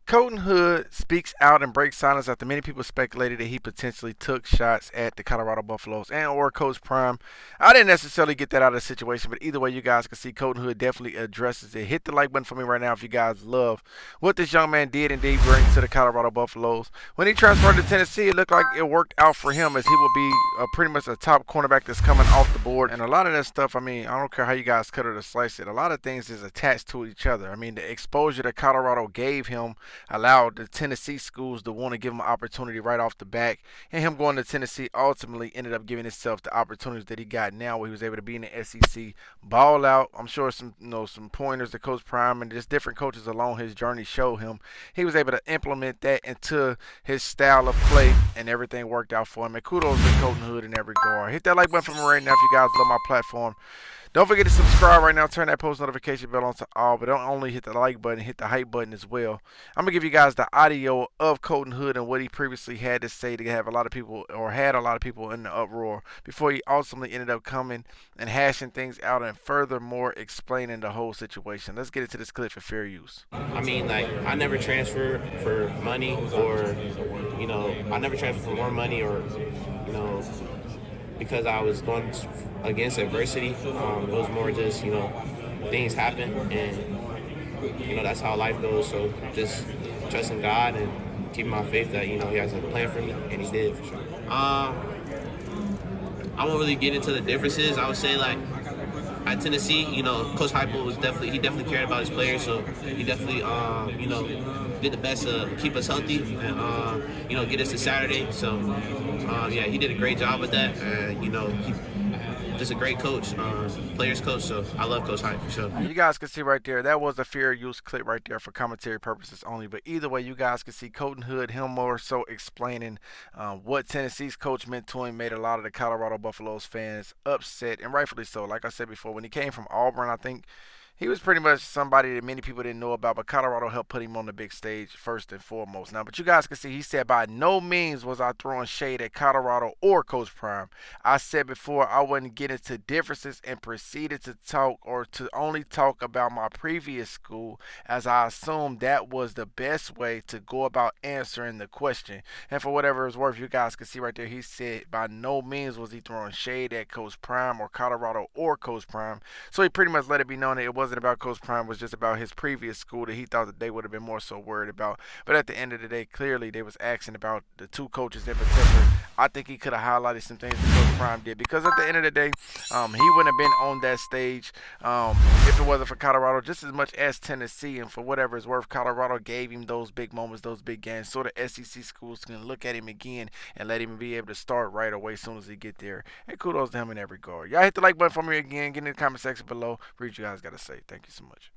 Colton Hood speaks out and breaks silence after many people speculated that he potentially took shots at the Colorado Buffaloes and or Coach Prime. I didn't necessarily get that out of the situation, but either way, you guys can see Colton Hood definitely addresses it. Hit the like button for me right now if you guys love what this young man did indeed bring to the Colorado Buffaloes. When he transferred to Tennessee, it looked like it worked out for him as he will be pretty much a top cornerback that's coming off the board. And a lot of that stuff, I mean, I don't care how you guys cut it or slice it, a lot of things is attached to each other. I mean, the exposure that Colorado gave him allowed the Tennessee schools to want to give him an opportunity right off the back. And him going to Tennessee ultimately ended up giving himself the opportunities that he got now, where he was able to be in the SEC, ball out. I'm sure some pointers that Coach Prime and just different coaches along his journey show him. He was able to implement that into his style of play, and everything worked out for him. And kudos to Colton Hood in every regard. Hit that like button for me right now if you guys love my platform. Don't forget to subscribe right now. Turn that post notification bell on to all. But don't only hit the like button, hit the hype button as well. I'm going to give you guys the audio of Colton Hood and what he previously had to say to have a lot of people, or had a lot of people in the uproar, before he ultimately ended up coming and hashing things out and furthermore explaining the whole situation. Let's get into this clip for fair use. I mean, like, I never transferred for money or, I never transferred for more money or, because I was going against adversity. It was more just, things happen, and, that's how life goes. So just trusting God and keeping my faith that, He has a plan for me, and He did, for sure. I won't really get into the differences. I would say, like, at Tennessee, Coach Heupel he definitely cared about his players, so he definitely, did the best to keep us healthy and, get us to Saturday. So, he did a great job with that. He's just a great coach, players coach. So I love Coach Hype for sure. You guys can see right there, that was a fair use clip right there for commentary purposes only. But either way, you guys can see Colton Hood, him more so explaining what Tennessee's coach meant to him, made a lot of the Colorado Buffaloes fans upset, and rightfully so. Like I said before, when he came from Auburn, I think he was pretty much somebody that many people didn't know about, but Colorado helped put him on the big stage first and foremost. Now, but you guys can see he said, by no means was I throwing shade at Colorado or Coach Prime. I said before I wouldn't get into differences and proceeded to talk, or to only talk about my previous school, as I assumed that was the best way to go about answering the question. And for whatever it's worth, you guys can see right there, he said by no means was he throwing shade at Coach Prime or Colorado or Coach Prime. So he pretty much let it be known that it wasn't about Coach Prime, it was just about his previous school that he thought that they would have been more so worried about. But at the end of the day, clearly they was asking about the two coaches in particular. I think he could have highlighted some things that Coach Prime did, because at the end of the day, he wouldn't have been on that stage if it wasn't for Colorado, just as much as Tennessee. And for whatever it's worth, Colorado gave him those big moments, those big games, so the SEC schools can look at him again and let him be able to start right away as soon as he get there. And kudos to him in every regard. Y'all hit the like button for me again. Get in the comment section below. Read what you guys got to say. Thank you so much.